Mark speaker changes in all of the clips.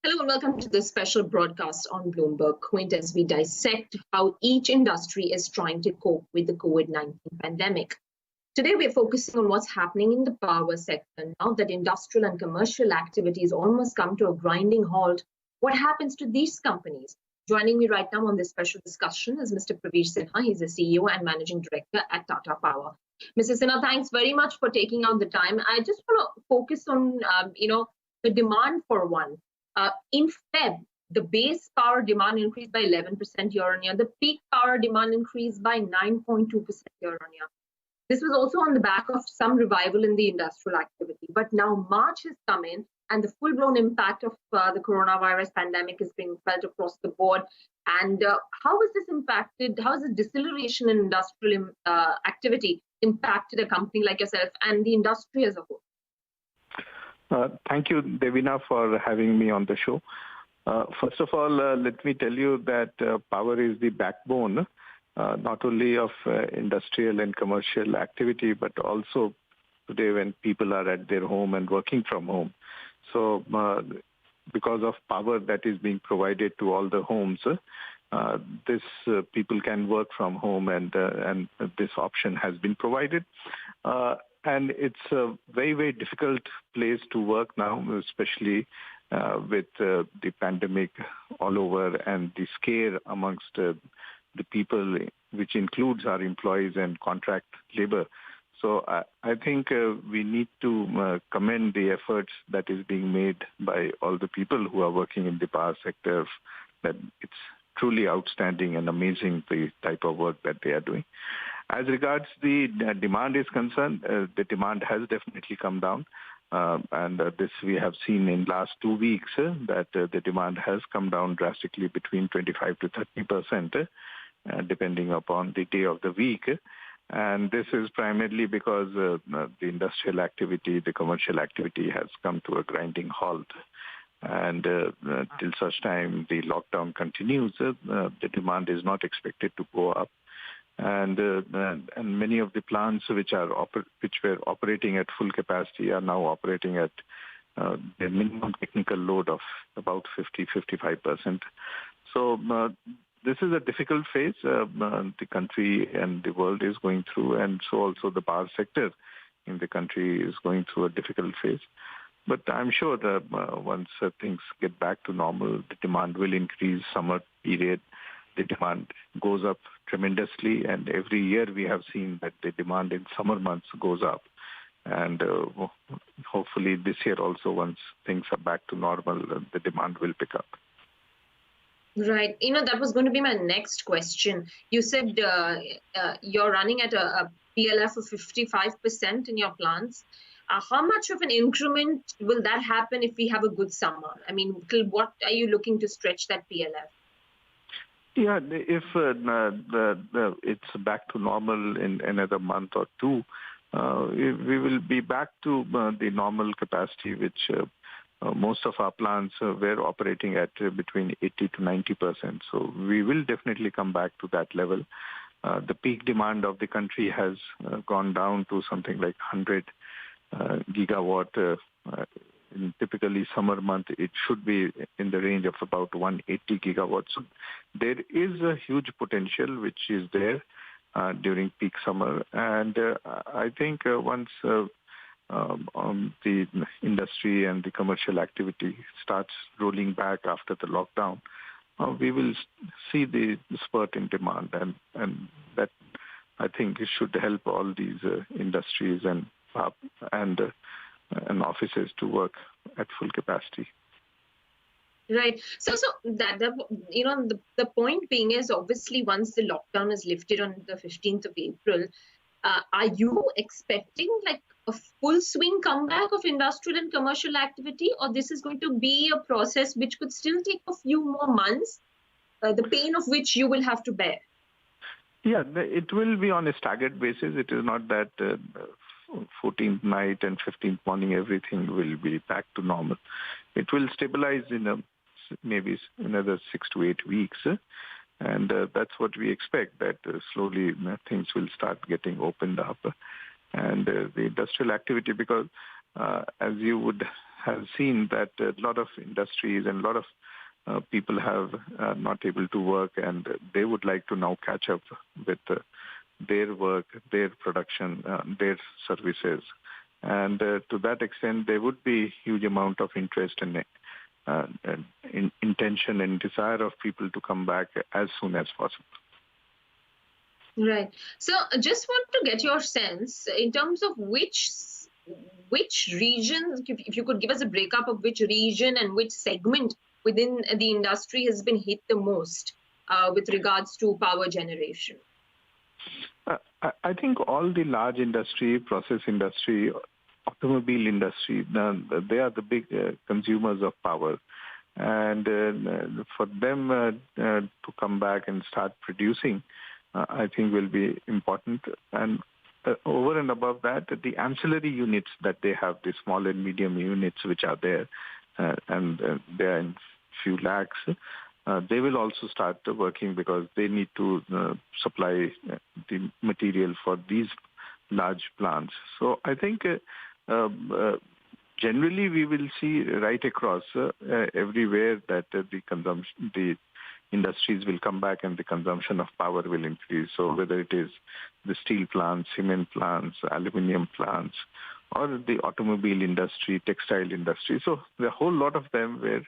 Speaker 1: Hello and welcome to this special broadcast on Bloomberg Quint as we dissect how each industry is trying to cope with the COVID-19 pandemic. Today we're focusing on what's happening in the power sector now that industrial and commercial activities almost come to a grinding halt. What happens to these companies? Joining me right now on this special discussion is Mr. Praveer Sinha. He's the CEO and Managing Director at Tata Power. Mr. Sinha, thanks very much for taking out the time. I just want to focus on, the demand for one. In Feb, the base power demand increased by 11% year on year. The peak power demand increased by 9.2% year on year. This was also on the back of some revival in the industrial activity. But now March has come in and the full-blown impact of the coronavirus pandemic is being felt across the board. And how has this impacted, how has the deceleration in industrial activity impacted a company like yourself and the industry as a whole?
Speaker 2: Thank you, Devina, for having me on the show. First of all, let me tell you that power is the backbone, not only of industrial and commercial activity, but also today when people are at their home and working from home. So because of power that is being provided to all the homes, people can work from home and this option has been provided. And it's a very, very difficult place to work now, especially with the pandemic all over and the scare amongst the people, which includes our employees and contract labor. So I think we need to commend the efforts that is being made by all the people who are working in the power sector, that it's truly outstanding and amazing, the type of work that they are doing. As regards the demand is concerned, the demand has definitely come down. And this we have seen in last 2 weeks that the demand has come down drastically between 25 to 30%, depending upon the day of the week. And this is primarily because the industrial activity, the commercial activity has come to a grinding halt. And till such time the lockdown continues, the demand is not expected to go up. And many of the plants which were operating at full capacity are now operating at the minimum technical load of about 50-55%. So this is a difficult phase the country and the world is going through, and so also the power sector in the country is going through a difficult phase. But I'm sure that once things get back to normal, the demand will increase. Summer period, the demand goes up tremendously, and every year we have seen that the demand in summer months goes up. And hopefully this year also, once things are back to normal, the demand will pick up.
Speaker 1: Right. That was going to be my next question. You said you're running at a PLF of 55% in your plants. How much of an increment will that happen if we have a good summer? I mean, till what are you looking to stretch that PLF?
Speaker 2: Yeah, if it's back to normal in another month or two, we will be back to the normal capacity, which most of our plants were operating at between 80 to 90%. So we will definitely come back to that level. The peak demand of the country has gone down to something like 100 gigawatt. In typically summer month, it should be in the range of about 180 gigawatts. So there is a huge potential which is there during peak summer. And I think once the industry and the commercial activity starts rolling back after the lockdown, we will see the spurt in demand. And that, I think, it should help all these industries and offices to work at full capacity.
Speaker 1: Right. So that the point being is, obviously once the lockdown is lifted on the 15th of April, are you expecting like a full swing comeback of industrial and commercial activity, or this is going to be a process which could still take a few more months, the pain of which you will have to bear?
Speaker 2: Yeah, it will be on a staggered basis. It is not that 14th night and 15th morning everything will be back to normal. It will stabilize in maybe another 6 to 8 weeks. And that's what we expect, that slowly things will start getting opened up. And the industrial activity, because as you would has seen that a lot of industries and a lot of people have not able to work, and they would like to now catch up with their work, their production, their services. And to that extent, there would be huge amount of interest and intention and desire of people to come back as soon as possible.
Speaker 1: Right. So just want to get your sense in terms of which region, if you could give us a breakup of which region and which segment within the industry has been hit the most with regards to power generation.
Speaker 2: I think all the large industry, process industry, automobile industry, they are the big consumers of power. And for them to come back and start producing, I think will be important. And over and above that, the ancillary units that they have, the small and medium units which are there, and they are in few lakhs, they will also start working because they need to supply the material for these large plants. So I think generally we will see right across everywhere that the industries will come back and the consumption of power will increase. So whether it is the steel plants, cement plants, aluminum plants, or the automobile industry, textile industry. So there are a whole lot of them where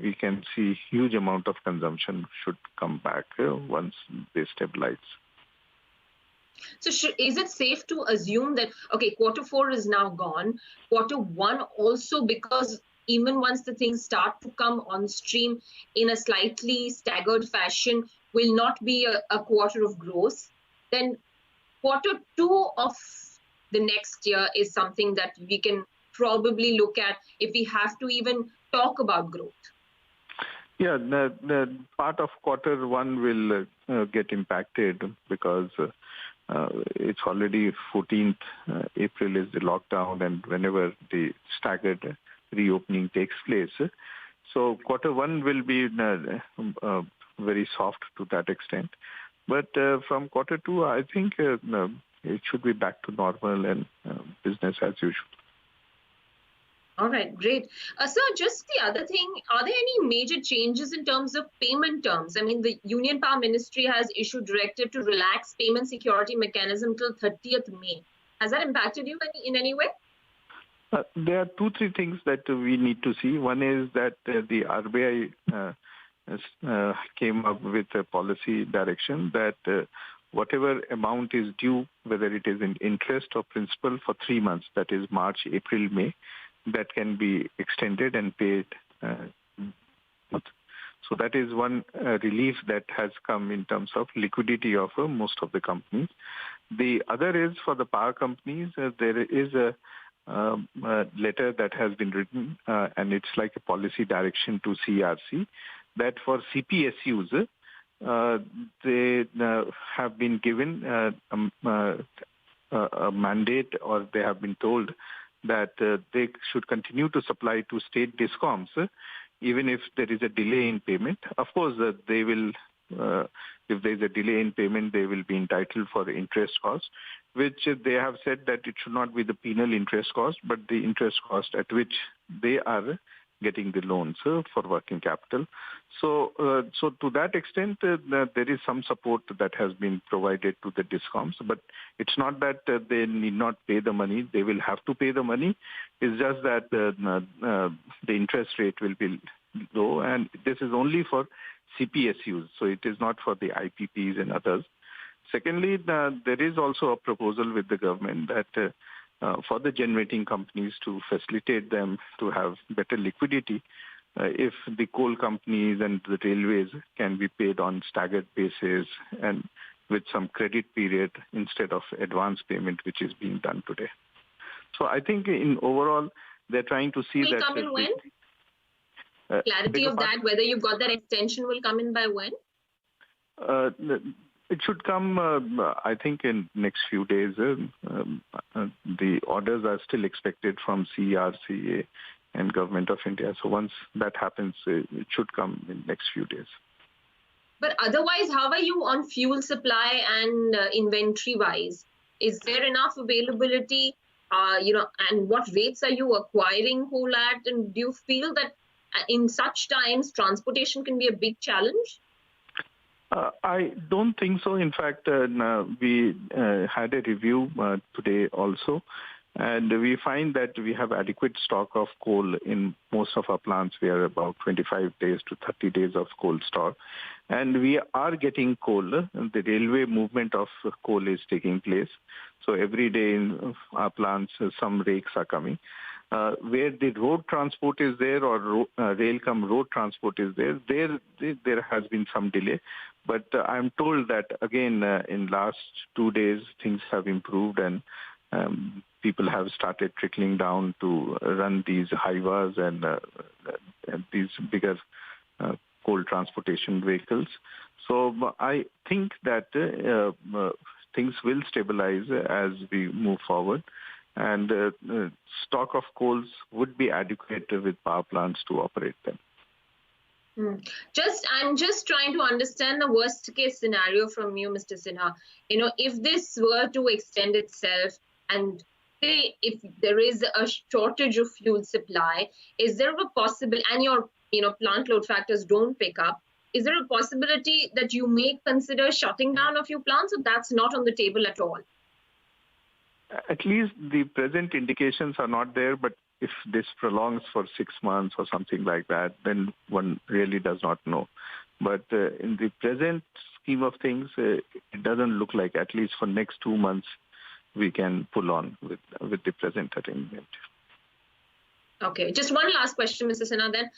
Speaker 2: we can see huge amount of consumption should come back once they stabilize.
Speaker 1: So is it safe to assume that, okay, Q4 is now gone, Q1 also, because even once the things start to come on stream in a slightly staggered fashion, will not be a quarter of growth, then Q2 of the next year is something that we can probably look at if we have to even talk about growth.
Speaker 2: Yeah, the part of Q1 will get impacted because it's already 14th April is the lockdown, and whenever the staggered reopening takes place. So Q1 will be very soft to that extent. But from Q2, I think it should be back to normal and business as usual.
Speaker 1: All right, great. Sir, just the other thing, are there any major changes in terms of payment terms? I mean, the Union Power Ministry has issued directive to relax payment security mechanism till 30th May. Has that impacted you in any way?
Speaker 2: There are 2-3 things that we need to see. One is that the RBI came up with a policy direction that whatever amount is due, whether it is in interest or principal for 3 months, that is March, April, May, that can be extended and paid. So that is one relief that has come in terms of liquidity of most of the companies. The other is for the power companies, there is a letter that has been written, and it's like a policy direction to CRC, that for CPSUs, they have been given a mandate, or they have been told that they should continue to supply to state discoms, even if there is a delay in payment. Of course, they will, if there is a delay in payment, they will be entitled for interest cost, which they have said that it should not be the penal interest cost, but the interest cost at which they are getting the loans for working capital. So to that extent, there is some support that has been provided to the discoms, but it's not that they need not pay the money. They will have to pay the money. It's just that the interest rate will be low, and this is only for CPSUs, so it is not for the IPPs and others. Secondly, there is also a proposal with the government that for the generating companies to facilitate them to have better liquidity, if the coal companies and the railways can be paid on staggered basis and with some credit period instead of advance payment, which is being done today. So I think in overall, they're trying to see
Speaker 1: will
Speaker 2: that...
Speaker 1: come in when? Clarity of that, whether you've got that extension will come in by when?
Speaker 2: It should come, I think, in next few days. The orders are still expected from CRCA and Government of India. So once that happens, it should come in next few days.
Speaker 1: But otherwise, how are you on fuel supply and inventory-wise? Is there enough availability and what rates are you acquiring coal at? And do you feel that in such times, transportation can be a big challenge?
Speaker 2: I don't think so. In fact, we had a review today also, and we find that we have adequate stock of coal in most of our plants. We are about 25 days to 30 days of coal stock, and we are getting coal. The railway movement of coal is taking place. So every day in our plants, some rakes are coming. Where the road transport is there or rail cum road transport is there, there has been some delay. But I'm told that again in last 2 days things have improved and people have started trickling down to run these highwas and these bigger coal transportation vehicles. So I think that things will stabilize as we move forward. And stock of coals would be adequate with power plants to operate them.
Speaker 1: I'm just trying to understand the worst case scenario from you, Mr. Sinha. If this were to extend itself and say if there is a shortage of fuel supply, is there a possibility, and your plant load factors don't pick up, is there a possibility that you may consider shutting down a few plants, or that's not on the table at all?
Speaker 2: At least the present indications are not there, but if this prolongs for 6 months or something like that, then one really does not know. But in the present scheme of things, it doesn't look like, at least for next 2 months, we can pull on with the present arrangement.
Speaker 1: Okay, just one last question, Mr. Sinha, then.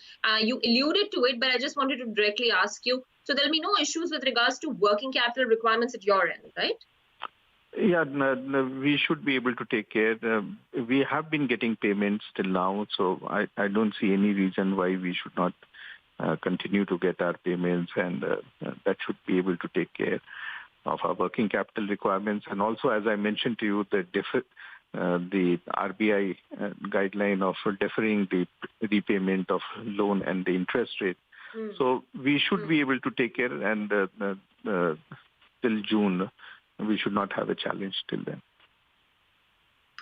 Speaker 1: You alluded to it, but I just wanted to directly ask you. So there'll be no issues with regards to working capital requirements at your end, right?
Speaker 2: Yeah, we should be able to take care. We have been getting payments till now, so I don't see any reason why we should not continue to get our payments, and that should be able to take care of our working capital requirements. And also, as I mentioned to you, the RBI guideline of deferring the repayment of loan and the interest rate. So we should be able to take care, and till June, we should not have a challenge till then.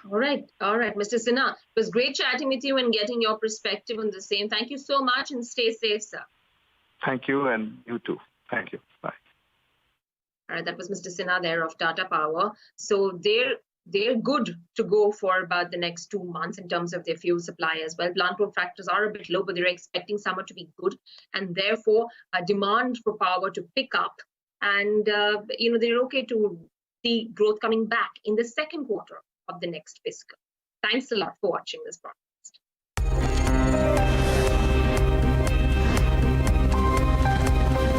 Speaker 1: All right, Mr. Sinha. It was great chatting with you and getting your perspective on the same. Thank you so much and stay safe, sir.
Speaker 2: Thank you, and you too. Thank you. Bye.
Speaker 1: All right, that was Mr. Sinha there of Tata Power. So they're good to go for about the next 2 months in terms of their fuel supply as well. Plant load factors are a bit low, but they're expecting summer to be good, and therefore demand for power to pick up. And they're okay to see growth coming back in the second quarter of the next fiscal. Thanks a lot for watching this broadcast.